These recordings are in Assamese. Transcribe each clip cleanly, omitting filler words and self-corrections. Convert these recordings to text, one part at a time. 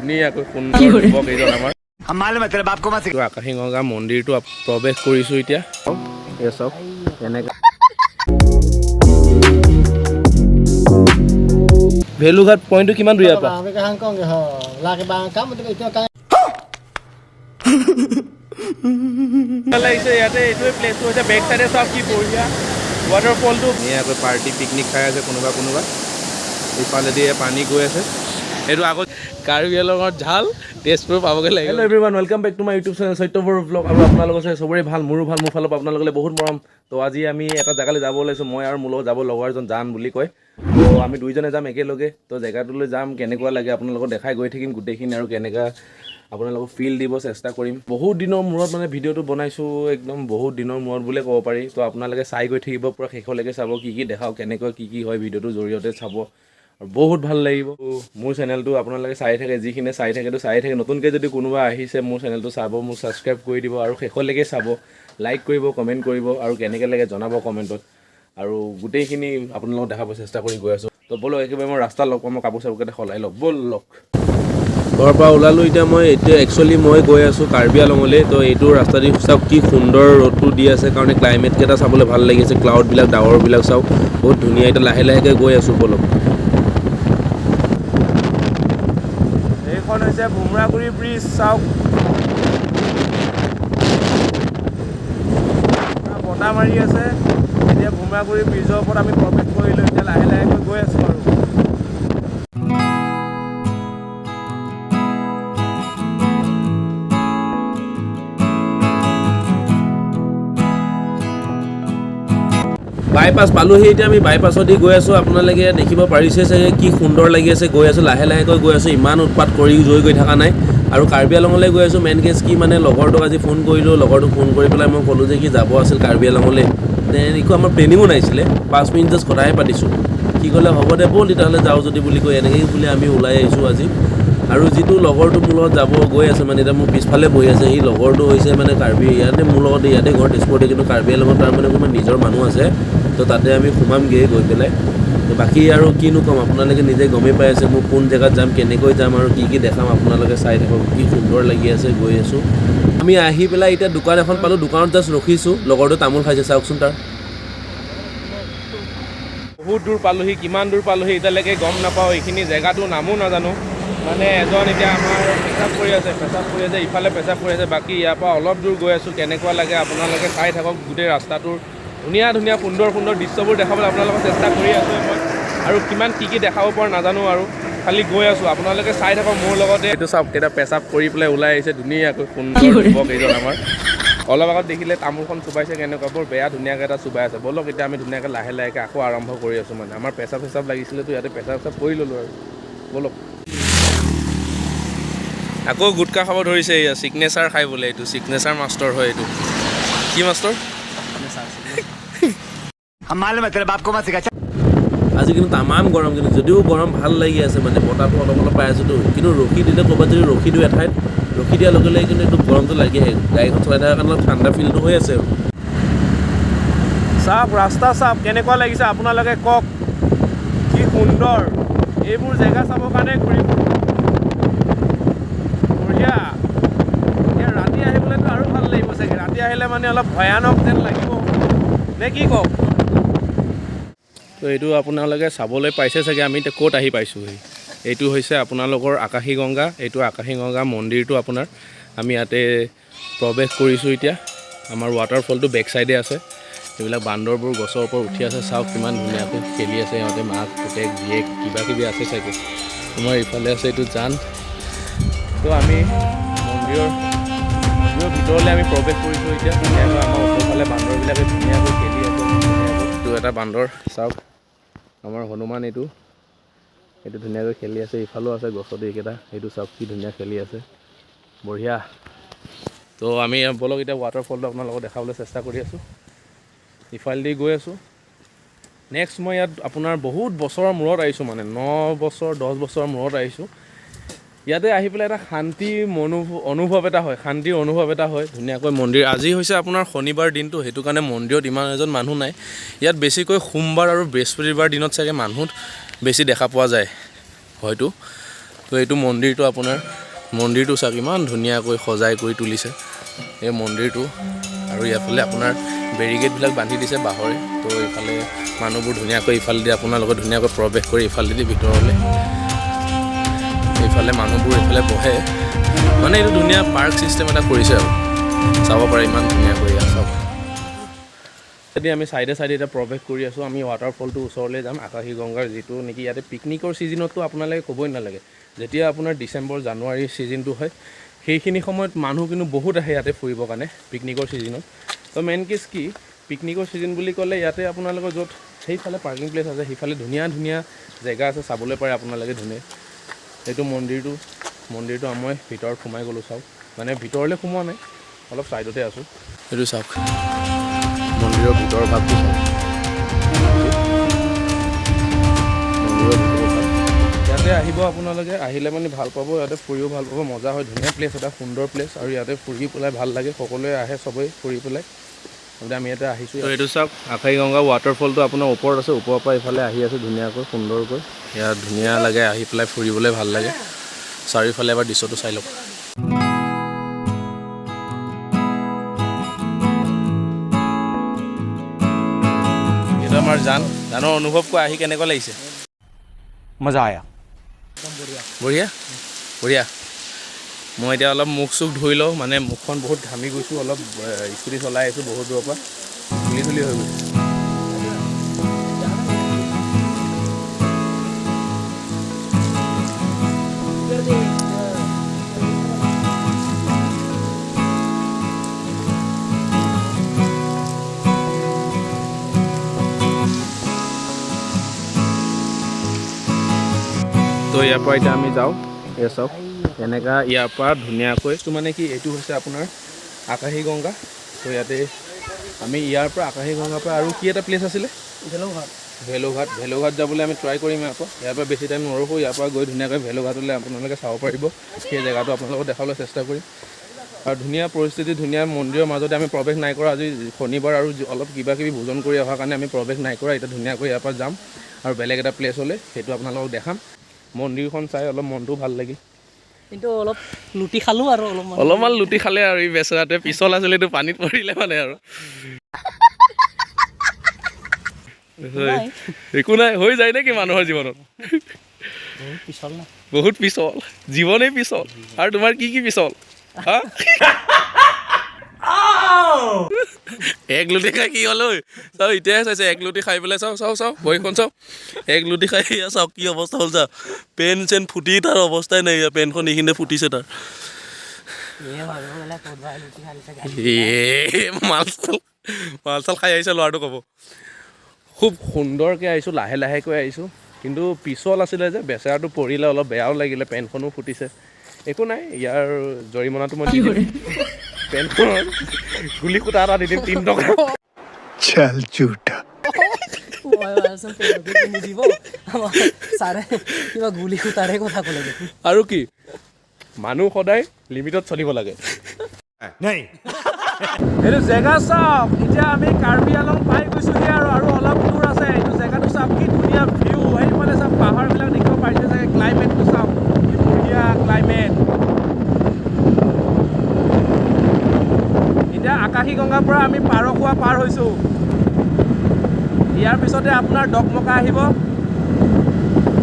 ধুনীয়াকৈ সুন্দৰ যুৱক এইজন আমাৰ तो আকাশী গংগা মন্দিৰটো প্ৰৱেশ কৰিছোঁ এতিয়া এই চাওক এনেকৈ ভেলুঘাট পইণ্টটো কিমান দূৰ ইয়াৰ পৰা লাগিছে ইয়াতে এইটোৱে প্লেচটো হৈছে বেক চাইডে চাওক কি বঢ়িয়া ৱাটাৰফলটো ধুনীয়াকৈ পাৰ্টি পিকনিক খাই আছে কোনোবা কোনোবা ইফালেদি পানী গৈ আছে এইটো আগত কাৰ্বি আংলঙৰ ঝাল তেজপুৰ পাবগৈ লাগিব hello' everyone welcome back to my YouTube channel সত্যবৰ ব্লগ আৰু আপোনালোকৰ চাই চবৰে ভাল মোৰো ভাল মোৰ ফালৰ পৰা আপোনালোকলৈ বহুত মৰম তো আজি আমি এটা জেগালৈ যাব ওলাইছোঁ মই আৰু মোৰ লগত যাব লগৰ এজন জান বুলি কয় তো আমি দুইজনে যাম একেলগে তো জেগাটোলৈ যাম কেনেকুৱা লাগে আপোনালোকক দেখাই গৈ থাকিম গোটেইখিনি আৰু কেনেকুৱা আপোনালোকক ফিল দিব চেষ্টা কৰিম বহুত দিনৰ মূৰত মানে ভিডিঅ'টো বনাইছোঁ একদম বহুত দিনৰ মূৰত বুলিয়ে ক'ব পাৰি তো আপোনালোকে চাই গৈ থাকিব পূৰা শেষলৈকে চাব কি দেখাওঁ কেনেকুৱা কি হয় ভিডিঅ'টোৰ জৰিয়তে চাব আৰু বহুত ভাল লাগিব মোৰ চেনেলটো আপোনালোকে চাই থাকে যিখিনি চাই থাকে নতুনকৈ যদি কোনোবা আহিছে মোৰ চেনেলটো চাব মোক ছাবস্ক্ৰাইব কৰি দিব আৰু শেষলৈকে চাব লাইক কৰিব কমেণ্ট কৰিব আৰু কেনেকৈ লাগে জনাব কমেণ্টত আৰু গোটেইখিনি আপোনালোকক দেখাব চেষ্টা কৰি গৈ আছোঁ তো ব'লক একেবাৰে মই ৰাস্তা লগ পাম মই কাপোৰ চাপোৰকেইটা সলাই লওক ব'লক ঘৰৰ পৰা ওলালোঁ এতিয়া মই একচুৱেলি মই গৈ আছোঁ কাৰ্বি আংলঙলৈ তো এইটো ৰাস্তা দি চাওক কি সুন্দৰ ৰ'দটো দি আছে কাৰণে ক্লাইমেটকেইটা চাবলৈ ভাল লাগিছে ক্লাউডবিলাক ডাৱৰবিলাক চাওক বহুত ধুনীয়া এতিয়া লাহে লাহেকৈ গৈ আছোঁ ব'লক এইখন হৈছে ভুমৰাগুৰি ব্ৰিজ চাওক বতাহ মাৰি আছে এতিয়া ভুমৰাগুৰি ব্ৰিজৰ ওপৰত আমি প্ৰৱেশ কৰিলোঁ এতিয়া লাহে লাহেকৈ গৈ আছোঁ আৰু বাইপাছ পালোহি এতিয়া আমি বাইপাছদি গৈ আছোঁ আপোনালোকে দেখিব পাৰিছে চাগে কি সুন্দৰ লাগি আছে গৈ আছোঁ লাহে লাহেকৈ গৈ আছোঁ ইমান উৎপাত কৰি গৈ থকা নাই আৰু কাৰ্বি আংলঙলৈ গৈ আছোঁ মেইন কেছ কি মানে লগৰটোক আজি ফোন কৰিলোঁ লগৰটোক ফোন কৰি পেলাই মই ক'লোঁ যে কি যাব আছিল কাৰ্বি আংলঙলৈ একো আমাৰ প্লেনিঙো নাছিলে 5 মিনিট জাষ্ট কথাহে পাতিছোঁ কি ক'লে হ'ব দে ব'ল তেতিয়াহ'লে যাওঁ যদি বুলি কৈ এনেকৈ বুলি আমি ওলাই আহিছোঁ আজি আৰু যিটো লগৰটো মোৰ লগত যাব গৈ আছে মানে এতিয়া মোৰ পিছফালে বহি আছে সেই লগৰটো হৈছে মানে কাৰ্বি ইয়াতে মোৰ লগত ইয়াতে ঘৰ তেজপুৰতে কিন্তু কাৰ্বি আংলঙত তাৰ মানে অকণমান নিজৰ মানুহ আছে তো তাতে আমি সোমামগৈ গৈ পেলাই তো বাকী আৰু কিনো ক'ম আপোনালোকে নিজে গমেই পাই আছে মোৰ কোন জেগাত যাম কেনেকৈ যাম আৰু কি দেখাম আপোনালোকে চাই থাকক কি সুন্দৰ লাগি আছে গৈ আছোঁ আমি আহি পেলাই এতিয়া দোকান এখন পালোঁ দোকানত জাষ্ট ৰখিছোঁ লগৰটো তামোল খাইছে চাওকচোন তাৰ বহুত দূৰ পালোহি কিমান দূৰ পালোহি এতিয়ালৈকে গম নাপাওঁ এইখিনি জেগাটো নামো নাজানো মানে এজন এতিয়া আমাৰ পেচাব কৰি আছে ইফালে পেচাব কৰি আছে বাকী ইয়াৰ পৰা অলপ দূৰ গৈ আছোঁ কেনেকুৱা লাগে আপোনালোকে চাই থাকক গোটেই ৰাস্তাটোৰ ধুনীয়া সুন্দৰ দৃশ্যবোৰ দেখাবলৈ আপোনালোকক চেষ্টা কৰি আছোঁ মই আৰু কিমান কি দেখাব পৰা নাজানো আৰু খালি গৈ আছোঁ আপোনালোকে চাই থাকক মোৰ লগতে এইটো চাওক কেইটা পেচাব কৰি পেলাই ওলাই আহিছে ধুনীয়াকৈ সুন্দৰ যুৱক এইজন আমাৰ অলপ আগত দেখিলে তামোলখন চুবাইছে কেনেকুৱা বৰ বেয়া ধুনীয়াকৈ এটা চুবাই আছে ব'লক এতিয়া আমি ধুনীয়াকৈ লাহে লাহেকৈ আকৌ আৰম্ভ কৰি আছোঁ মানে আমাৰ পেচাব লাগিছিলেতো ইয়াতে পেচাব কৰি ল'লোঁ আৰু ব'লক আকৌ গুটকা খাব ধৰিছে এয়া চিগনেচাৰ খাই বোলে এইটো চিগনেচাৰ মাষ্টৰ হয় এইটো কি মাষ্টৰ আজি কিন্তু তামাম গৰম কিন্তু যদিও গৰম ভাল লাগি আছে মানে বতাহটো অলপ অলপ পাই আছোঁতো কিন্তু ৰখি দিলে ক'ৰবাত যদি ৰখি দিওঁ এঠাইত ৰখি দিয়াৰ লগে লগে কিন্তু এইটো গৰমটো লাগি আহে গাড়ীখন চলাই থকাৰ কাৰণে অলপ ঠাণ্ডা ফিলটো হৈ আছে আৰু চাওক ৰাস্তা চাওক কেনেকুৱা লাগিছে আপোনালোকে কওক কি সুন্দৰ এইবোৰ জেগা চাবৰ কাৰণে ঘূৰি বঢ়িয়া এতিয়া ৰাতি আহিবলৈতো আৰু ভাল লাগিব চাগে ৰাতি আহিলে মানে অলপ ভয়ানক যেন লাগিব নে কি কওক তো এইটো আপোনালোকে চাবলৈ পাইছে চাগে আমি এতিয়া ক'ত আহি পাইছোঁহি এইটো হৈছে আপোনালোকৰ আকাশী গংগা এইটো আকাশী গংগা মন্দিৰটো আপোনাৰ আমি ইয়াতে প্ৰৱেশ কৰিছোঁ এতিয়া আমাৰ ৱাটাৰফলটো বেক চাইডে আছে এইবিলাক বান্দৰবোৰ গছৰ ওপৰত উঠি আছে চাওক কিমান ধুনীয়াকৈ খেলি আছে সিহঁতে মাক পুতেক জীয়েক কিবাকিবি আছে চাগে তোমাৰ ইফালে আছে এইটো জান তো আমি মন্দিৰৰ ভিতৰলৈ আমি প্ৰৱেশ কৰিছোঁ এতিয়া ধুনীয়াকৈ আমাৰ ওপৰফালে বান্দৰবিলাকে ধুনীয়াকৈ খেলি আছে এইটো এটা বান্দৰ চাওক আমাৰ হনুমান এইটো ধুনীয়াকৈ খেলি আছে ইফালেও আছে গছতে এইকেইটা সেইটো চাওক কি ধুনীয়া খেলি আছে বঢ়িয়া তো আমি ব'লক এতিয়া ৱাটাৰফলটো আপোনালোকক দেখাবলৈ চেষ্টা কৰি আছোঁ ইফালেদি গৈ আছোঁ নেক্সট মই ইয়াত আপোনাৰ বহুত বছৰৰ মূৰত আহিছোঁ মানে 9 বছৰ 10 বছৰৰ মূৰত আহিছোঁ ইয়াতে আহি পেলাই এটা শান্তিৰ অনুভৱ এটা হয় শান্তিৰ অনুভৱ এটা হয় ধুনীয়াকৈ মন্দিৰ আজি হৈছে আপোনাৰ শনিবাৰ দিনটো সেইটো কাৰণে মন্দিৰত ইমান এজন মানুহ নাই ইয়াত বেছিকৈ সোমবাৰ আৰু বৃহস্পতিবাৰ দিনত চাগে মানুহ বেছি দেখা পোৱা যায় হয়তো তো এইটো মন্দিৰটো আপোনাৰ মন্দিৰটো চাওক ইমান ধুনীয়াকৈ সজাই কৰি তুলিছে এই মন্দিৰটো আৰু ইয়াৰফালে আপোনাৰ বেৰিকেডবিলাক বান্ধি দিছে বাঁহৰে তো এইফালে মানুহবোৰ ধুনীয়াকৈ ইফালেদি আপোনালোকে ধুনীয়াকৈ প্ৰৱেশ কৰি ইফালেদি ভিতৰলৈ এইফালে মানুহবোৰ এইফালে বহে মানে এইটো ধুনীয়া পাৰ্ক ছিষ্টেম এটা কৰিছে আৰু চাব পাৰে ইমান ধুনীয়াকৈ ইয়াত চাওক যদি আমি চাইডে এতিয়া প্ৰৱেশ কৰি আছোঁ আমি ৱাটাৰফলটোৰ ওচৰলৈ যাম আকাশী গংগাৰ যিটো নেকি ইয়াতে পিকনিকৰ ছিজনততো আপোনালোকে ক'বই নালাগে যেতিয়া আপোনাৰ ডিচেম্বৰ জানুৱাৰী ছিজনটো হয় সেইখিনি সময়ত মানুহ কিন্তু বহুত আহে ইয়াতে ফুৰিবৰ কাৰণে পিকনিকৰ ছিজনত তো মেইন কেছ কি পিকনিকৰ ছিজন বুলি ক'লে ইয়াতে আপোনালোকৰ য'ত সেইফালে পাৰ্কিং প্লেচ আছে সেইফালে ধুনীয়া জেগা আছে চাবলৈ পাৰে আপোনালোকে ধুনীয়া এইটো মন্দিৰটো মই ভিতৰত সোমাই গ'লোঁ চাওক মানে ভিতৰলৈ সোমোৱা নাই অলপ ছাইডতে আছোঁ এইটো চাওক মন্দিৰৰ ভিতৰৰ ভাগটো চাওক ইয়াতে আহিব আপোনালোকে আহিলে মানে ভাল পাব ইয়াতে ফুৰিও ভাল পাব মজা হয় ধুনীয়া প্লেচ এটা সুন্দৰ প্লেচ আৰু ইয়াতে ফুৰি পেলাই ভাল লাগে সকলোৱে আহে চবেই ফুৰি পেলাই আমি ইয়াতে আহিছোঁ এইটো চাওক আকাশী গংগা ৱাটাৰফলটো আপোনাৰ ওপৰত আছে ওপৰৰ পৰা ইফালে আহি আছে ধুনীয়াকৈ সুন্দৰকৈ ইয়াত ধুনীয়া লাগে আহি পেলাই ফুৰিবলৈ ভাল লাগে চাৰিওফালে এবাৰ দৃশ্যটো চাই লওক এইটো আমাৰ জানৰ অনুভৱ আহি কেনেকুৱা লাগিছে मजा आया বঢ়িয়া মই এতিয়া অলপ মুখ চুখ ধুই লওঁ মানে মুখখন বহুত ঘামি গৈছোঁ অলপ স্কুটি চলাই আহিছোঁ বহুত দূৰৰ পৰা ধূলি হৈ গৈছে তো ইয়াৰ পৰা এতিয়া আমি যাওঁ এই চাওক এনেকুৱা ইয়াৰ পৰা ধুনীয়াকৈ এইটো মানে কি এইটো হৈছে আপোনাৰ আকাশী গংগা তো ইয়াতে আমি ইয়াৰ পৰা আকাশী গংগাৰ পৰা আৰু কি এটা প্লেচ আছিলে ভেলুঘাট যাবলৈ আমি ট্ৰাই কৰিম ইয়াৰ পৰা বেছি টাইম নৰখোঁ ইয়াৰ পৰা গৈ ধুনীয়াকৈ ভেলুঘাটলৈ আপোনালোকে চাব পাৰিব সেই জেগাটো আপোনালোকক দেখাবলৈ চেষ্টা কৰিম আৰু ধুনীয়া পৰিস্থিতি ধুনীয়া মন্দিৰৰ মাজতে আমি প্ৰৱেশ নাই কৰা আজি শনিবাৰ আৰু অলপ কিবাকিবি ভোজন কৰি অহাৰ কাৰণে আমি প্ৰৱেশ নাই কৰা এতিয়া ধুনীয়াকৈ ইয়াৰ পৰা যাম আৰু বেলেগ এটা প্লেচ হ'লে সেইটো আপোনালোকক দেখাম মন্দিৰখন চাই অলপ মনটো ভাল লাগিল কিন্তু অলপ লুটি খালোঁ আৰু অলপমান লুটি খালে আৰু এই বেচেৰাতে পিছল আছিলে এইটো পানীত পৰিলে মানে আৰু একো নাই হৈ যায় নেকি মানুহৰ জীৱনত বহুত পিছল জীৱনেই পিছল আৰু তোমাৰ কি পিছল হা এক লুটি খাই কি হ'ল ঐ চাওঁ এতিয়াহে চাইছে এক লুটি খাই পেলাই চাওঁ বহীখন চাওঁ এক লুটি খাই চাওক কি অৱস্থা হ'ল চা পেন চেন ফুটি তাৰ অৱস্থাই নাই পেনখন এইখিনিতে ফুটিছে তাৰ মাল চাল খাই আহিছে ল'ৰাটো ক'ব খুব সুন্দৰকৈ আহিছোঁ লাহেকৈ আহিছোঁ কিন্তু পিছল আছিলে যে বেচেৰাটো পৰিলে অলপ বেয়াও লাগিলে পেনখনো ফুটিছে একো নাই ইয়াৰ জৰিমনাটো মই দি দিম পেনখনৰ গুলি সূতা এটা দি দিম 3 টকা चल झूठा কিবা গুলি সূতাৰে কথা ক'লে দেখোন আৰু কি মানুহ সদায় লিমিটত চলিব লাগে नहीं এইটো জেগা চাওক এতিয়া আমি কাৰ্বি আলং পাই গৈছোঁহি আৰু অলপ দূৰ আছে এইটো জেগাটো চাওক কি ধুনীয়া ভিউ সেইফালে চাওক পাহাৰবিলাক দেখিব পাৰিছে চাগে ক্লাইমেটটো চাওক কি ধুনীয়া ক্লাইমেট এতিয়া আকাশী গংগাৰ পৰা আমি পাৰখোৱা পাৰ হৈছোঁ ইয়াৰ পিছতে আপোনাৰ ডকমকা আহিব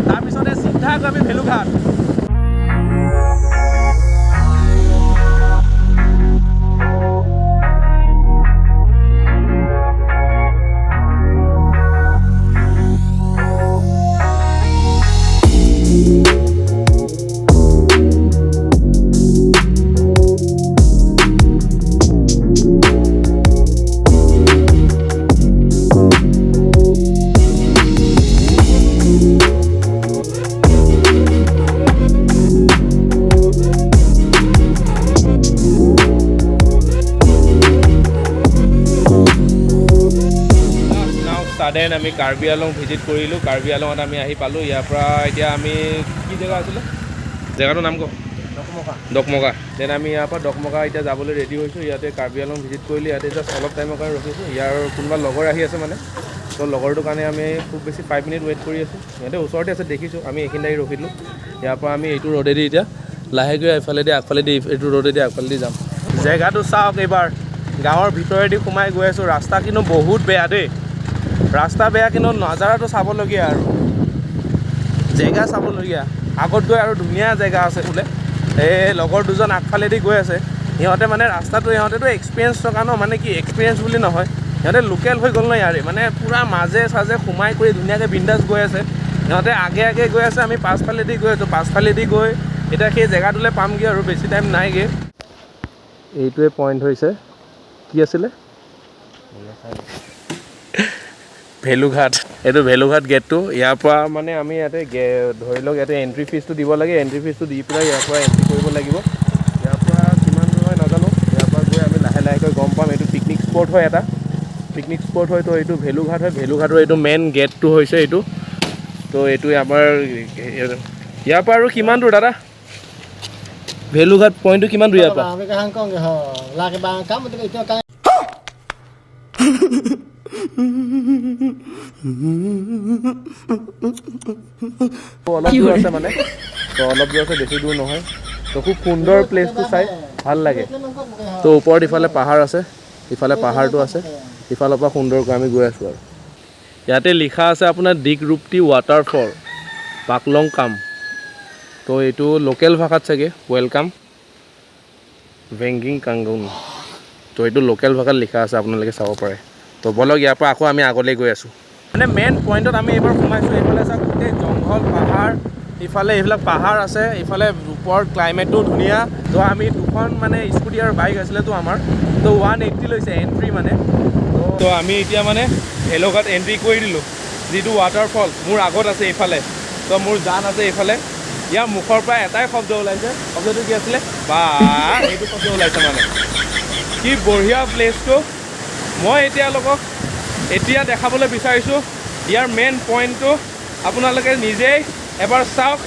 তাৰপিছতে চিধাকৈ আমি ভেলুঘাট দেন আমি কাৰ্বি আলং ভিজিট কৰিলোঁ কাৰ্বি আলঙত আমি আহি পালোঁ ইয়াৰ পৰা এতিয়া আমি কি জেগা আছিলে জেগাটোৰ নাম কওক ডকমকা দেন আমি ইয়াৰ পৰা ডকমকা এতিয়া যাবলৈ ৰেডি হৈছোঁ ইয়াতে কাৰ্বি আংলং ভিজিট কৰিলোঁ ইয়াতে জাষ্ট অলপ টাইমৰ কাৰণে ৰখিছোঁ ইয়াৰ কোনোবা লগৰ আহি আছে মানে তো লগৰটোৰ কাৰণে আমি খুব বেছি 5 মিনিট ৱেইট কৰি আছোঁ ইয়াতে ওচৰতে আছে দেখিছোঁ আমি এইখিনি আহি ৰখিলোঁ ইয়াৰ পৰা আমি এইটো ৰ'দেদি এতিয়া লাহেকৈ এইফালেদি আগফালেদি এইটো ৰ'দেদি আগফালেদি যাম জেগাটো চাওক এইবাৰ গাঁৱৰ ভিতৰেদি সোমাই গৈ আছোঁ ৰাস্তা কিন্তু বহুত বেয়া দেই ৰাস্তা বেয়া কিন্তু নজাৰাটো চাবলগীয়া আৰু জেগা চাবলগীয়া আগত গৈ আৰু ধুনীয়া জেগা আছে বোলে এই লগৰ দুজন আগফালেদি গৈ আছে সিহঁতে মানে ৰাস্তাটো সিহঁতেতো এক্সপিৰিয়েঞ্চ থকা ন মানে কি এক্সপিৰিয়েঞ্চ বুলি নহয় সিহঁতে লোকেল হৈ গ'ল ন ইয়াৰে মানে পূৰা মাজে চাজে সোমাই কৰি ধুনীয়াকৈ বিন্দাছ গৈ আছে সিহঁতে আগে আগে গৈ আছে আমি পাছফালেদি গৈ আছোঁ পাছফালেদি গৈ এতিয়া সেই জেগাটোলৈ পামগৈ আৰু বেছি টাইম নাইগৈ এইটোৱে পইণ্ট হৈছে কি আছিলে ভেলুঘাট এইটো ভেলুঘাট গেটটো ইয়াৰ পৰা মানে আমি ইয়াতে ধৰি লওক ইয়াতে এণ্ট্ৰি ফিজটো দিব লাগে এণ্ট্ৰি ফিজটো দি পেলাই ইয়াৰ পৰা এণ্ট্ৰি কৰিব লাগিব ইয়াৰ পৰা কিমান দূৰ হয় নাজানো ইয়াৰ পৰা গৈ আমি লাহে লাহেকৈ গম পাম এইটো পিকনিক স্পট হয় এটা পিকনিক স্পট হয় তো এইটো ভেলুঘাট হয় ভেলুঘাটৰ এইটো মেইন গেটটো হৈছে এইটো তো এইটো আমাৰ ইয়াৰ পৰা আৰু কিমান দূৰ দাদা ভেলুঘাট পইণ্টটো কিমান দূৰ ইয়াৰ পৰা অলপ দূৰ আছে মানে তো অলপ দূৰ আছে বেছি দূৰ নহয় তো খুব সুন্দৰ প্লেচটো চাই ভাল লাগে তো ওপৰত ইফালে পাহাৰ আছে ইফালে পাহাৰটো আছে ইফালৰ পৰা সুন্দৰকৈ আমি গৈ আছোঁ আৰু ইয়াতে লিখা আছে আপোনাৰ দিকৰূপটি ৱাটাৰফল পাকলং কাম তো এইটো লোকেল ভাষাত চাগে ৱেলকাম ভেংগিং কাংগুন তো এইটো লোকেল ভাষাত লিখা আছে আপোনালোকে চাব পাৰে তো বলক ইয়াৰ পৰা আকৌ আমি আগলৈ গৈ আছোঁ মানে মেইন পইণ্টত আমি এইবাৰ সোমাইছোঁ এইফালে চাওক গোটেই জংঘল পাহাৰ ইফালে এইবিলাক পাহাৰ আছে ইফালে ওপৰত ক্লাইমেটটো ধুনীয়া তো আমি দুখন মানে স্কুটি আৰু বাইক আছিলেতো আমাৰ তো 180 লৈছে এণ্ট্ৰি মানে তো আমি এতিয়া মানে ভেলুঘাট এণ্ট্ৰি কৰি দিলোঁ যিটো ৱাটাৰফল মোৰ আগত আছে এইফালে তো মোৰ জান আছে এইফালে ইয়াৰ মুখৰ পৰা এটাই শব্দ ওলাইছে শব্দটো কি আছিলে বা এইটো শব্দ ওলাইছে মানে কি বঢ়িয়া প্লেচটো মই এতিয়া দেখাবলৈ বিচাৰিছোঁ ইয়াৰ মেইন পইণ্টটো আপোনালোকে নিজেই এবাৰ চাওক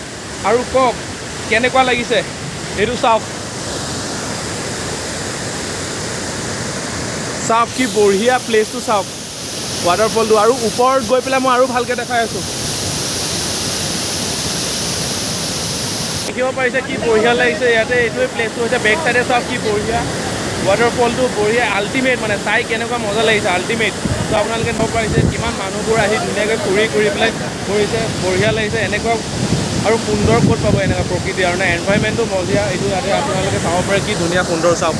আৰু কওক কেনেকুৱা লাগিছে এইটো চাওক কি বঢ়িয়া প্লেচটো চাওক ৱাটাৰফলটো আৰু ওপৰত গৈ পেলাই মই আৰু ভালকৈ দেখাই আছোঁ দেখিব পাৰিছে কি বঢ়িয়া লাগিছে ইয়াতে এইটোৱে প্লেচটো হৈছে বেক চাইডে চাওক কি বঢ়িয়া ৱাটাৰফলটো বঢ়িয়া আল্টিমেট মানে চাই কেনেকুৱা মজা লাগিছে আল্টিমেট তো আপোনালোকে চাব পাৰিছে কিমান মানুহবোৰ আহি ধুনীয়াকৈ ফুৰি পেলাই কৰিছে বঢ়িয়া লাগিছে এনেকুৱা আৰু সুন্দৰ ক'ত পাব এনেকুৱা প্ৰকৃতি আৰু এনভাইৰমেণ্টটো মজিয়া এইটো ইয়াতে আপোনালোকে চাব পাৰে কি ধুনীয়া সুন্দৰ চাওক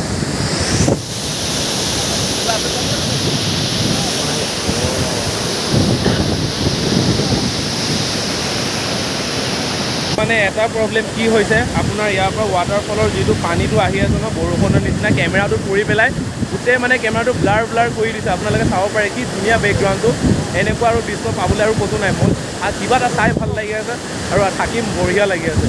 মানে এটা প্ৰব্লেম কি হৈছে আপোনাৰ ইয়াৰ পৰা ৱাটাৰফলৰ যিটো পানীটো আহি আছে ন বৰষুণৰ নিচিনা কেমেৰাটো পৰি পেলাই গোটেই মানে কেমেৰাটো ব্লাৰ কৰি দিছে আপোনালোকে চাব পাৰে কি ধুনীয়া বেকগ্ৰাউণ্ডটো এনেকুৱা আৰু দৃশ্য পাবলৈ আৰু ক'তো নাই মোৰ আৰু কিবা এটা চাই ভাল লাগি আছে আৰু থাকি বঢ়িয়া লাগি আছে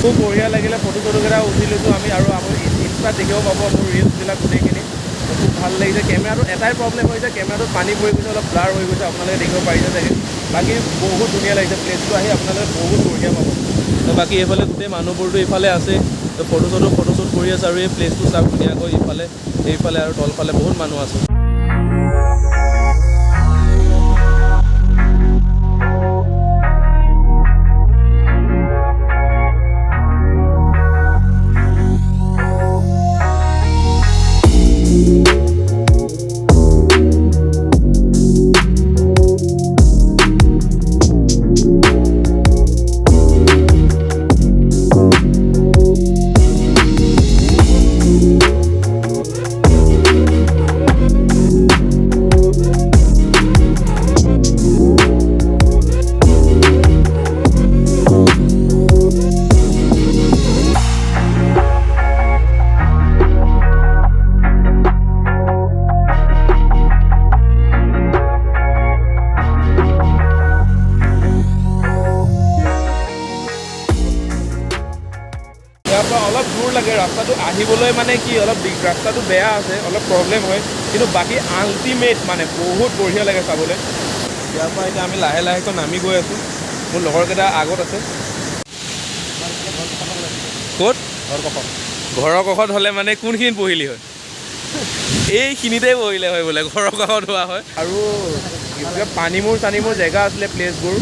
খুব বঢ়িয়া লাগিলে ফটো কেইটা উঠি লৈছোঁ আমি আৰু আমাৰ ইনষ্টাত দেখিব পাব মোৰ ৰিলছবিলাক গোটেইখিনি খুব ভাল লাগিছে কেমেৰাটো এটাই প্ৰব্লেম হৈছে কেমেৰাটোত পানী পৰি গৈছে অলপ ব্লাৰ হৈ গৈছে আপোনালোকে দেখিব পাৰিছে চাগে বাকী বহুত ধুনীয়া লাগিছে প্লেচটো আহি আপোনালোকে বহুত বঢ়িয়া পাব তো বাকী এইফালে গোটেই মানুহবোৰতো এইফালে আছে তো ফটোশ্বুট কৰি আছে আৰু এই প্লেচটো চাওক ধুনীয়াকৈ এইফালে আৰু তলফালে বহুত মানুহ আছে ইয়াৰ পৰা অলপ দূৰ লাগে ৰাস্তাটো আহিবলৈ মানে কি অলপ ৰাস্তাটো বেয়া আছে অলপ প্ৰব্লেম হয় কিন্তু বাকী আল্টিমেট মানে বহুত বঢ়িয়া লাগে চাবলৈ ইয়াৰ পৰা এতিয়া আমি লাহে লাহেকৈ নামি গৈ আছোঁ মোৰ লগৰকেইটা আগত আছে ক'ত ঘৰৰ কাষত হ'লে মানে কোনখিনিত বহিলি হয় এইখিনিতে বহিলে হয় বোলে ঘৰৰ কাষত হোৱা হয় আৰু পানীমূৰ চানীমূৰ জেগা আছিলে প্লেচবোৰ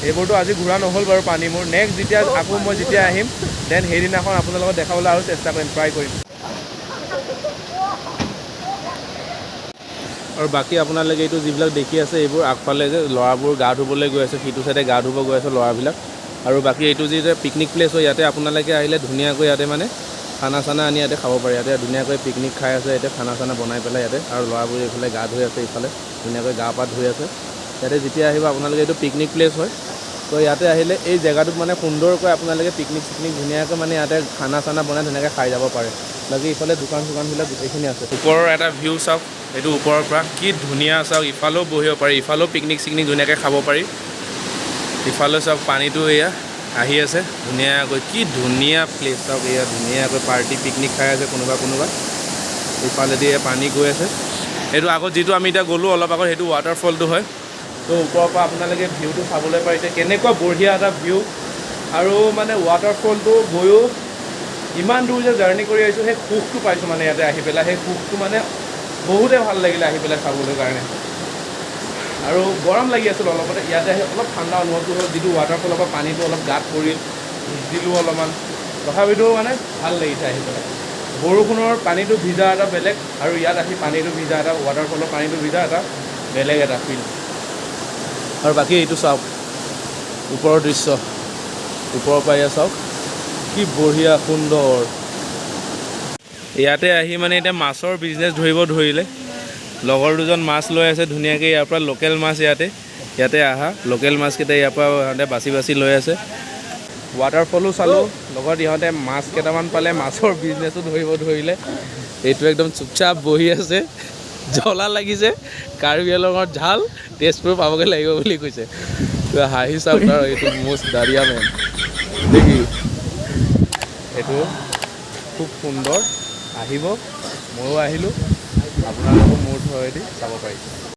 এইবোৰতো আজি ঘূৰা নহ'ল বাৰু পানীমূৰ নেক্সট যেতিয়া আকৌ মই যেতিয়া আহিম দেন সেইদিনাখন আপোনালোকক দেখাবলৈ আৰু চেষ্টা কৰিম ট্ৰাই কৰিম আৰু বাকী আপোনালোকে এইটো যিবিলাক দেখি আছে এইবোৰ আগফালে যে ল'ৰাবোৰ গা ধুবলৈ গৈ আছে সিটো চাইডে গা ধুব গৈ আছে ল'ৰাবিলাক আৰু বাকী এইটো যি পিকনিক প্লেচ হয় ইয়াতে আপোনালোকে আহিলে ধুনীয়াকৈ ইয়াতে মানে খানা চানা আনি ইয়াতে খাব পাৰে ইয়াতে ধুনীয়াকৈ পিকনিক খাই আছে ইয়াতে খানা চানা বনাই পেলাই ইয়াতে আৰু ল'ৰাবোৰ এইফালে গা ধুই আছে ইফালে ধুনীয়াকৈ গা পা ধুই আছে ইয়াতে যেতিয়া আহিব আপোনালোকে এইটো পিকনিক প্লেচ হয় তো ইয়াতে আহিলে এই জেগাটোত মানে সুন্দৰকৈ আপোনালোকে পিকনিক চিকনিক ধুনীয়াকৈ মানে ইয়াতে খানা চানা বনাই ধুনীয়াকৈ খাই যাব পাৰে বাকী ইফালে দোকান চোকানবিলাক গোটেইখিনি আছে ওপৰৰ এটা ভিউ চাওক এইটো ওপৰৰ পৰা কি ধুনীয়া চাওক ইফালেও বহিব পাৰি ইফালেও পিকনিক চিকনিক ধুনীয়াকৈ খাব পাৰি ইফালে চাওক পানীটো এয়া আহি আছে ধুনীয়াকৈ কি ধুনীয়া প্লেচ চাওক এয়া ধুনীয়াকৈ পাৰ্টি পিকনিক খাই আছে কোনোবা ইফালেদি পানী গৈ আছে এইটো আগত যিটো আমি এতিয়া গ'লোঁ অলপ আগত সেইটো ৱাটাৰফলটো হয় তো ওপৰৰ পৰা আপোনালোকে ভিউটো চাবলৈ পাৰিছে কেনেকুৱা বঢ়িয়া এটা ভিউ আৰু মানে ৱাটাৰফলটো গৈও ইমান দূৰ যে জাৰ্ণি কৰি আহিছোঁ সেই সুখটো পাইছোঁ মানে ইয়াতে আহি পেলাই সেই সুখটো মানে বহুতে ভাল লাগিলে আহি পেলাই চাবলৈ কাৰণে আৰু গৰম লাগি আছিল অলপতে ইয়াতে আহি অলপ ঠাণ্ডা অনুভৱটো হ'ল যিটো ৱাটাৰফলৰ পৰা পানীটো অলপ গাত পৰিল দিলোঁ অলপমান তথাপিতো মানে ভাল লাগিছে আহি পেলাই বৰষুণৰ পানীটো ভিজা এটা বেলেগ আৰু ইয়াত আহি পানীটো ভিজা এটা ৱাটাৰফলৰ পানীটো ভিজা এটা বেলেগ এটা ফিল আৰু বাকী এইটো চাওক ওপৰৰ দৃশ্য ওপৰৰ পৰা এয়া চাওক কি বঢ়িয়া সুন্দৰ ইয়াতে আহি মানে এতিয়া মাছৰ বিজনেছ ধৰিব ধৰিলে লগৰ দুজন মাছ লৈ আছে ধুনীয়াকৈ ইয়াৰ পৰা লোকেল মাছ ইয়াতে আহা লোকেল মাছকেইটা ইয়াৰ পৰা সিহঁতে বাছি লৈ আছে ৱাটাৰফলো চালোঁ লগত ইহঁতে মাছ কেইটামান পালে মাছৰ বিজনেছো ধৰিব ধৰিলে এইটো একদম চুপচাপ বহি আছে জ্বলা লাগিছে কাৰ্বি আংলঙৰ ঝাল তেজপুৰ পাবগৈ লাগিব বুলি কৈছে হাঁহি চাওক তাৰ এইটো মষ্ট দাৰিয়া মেন দেখি এইটো খুব সুন্দৰ আহিব ময়ো আহিলোঁ আপোনালোকৰ মোৰ থ্ৰুৱেদি চাব পাৰিছে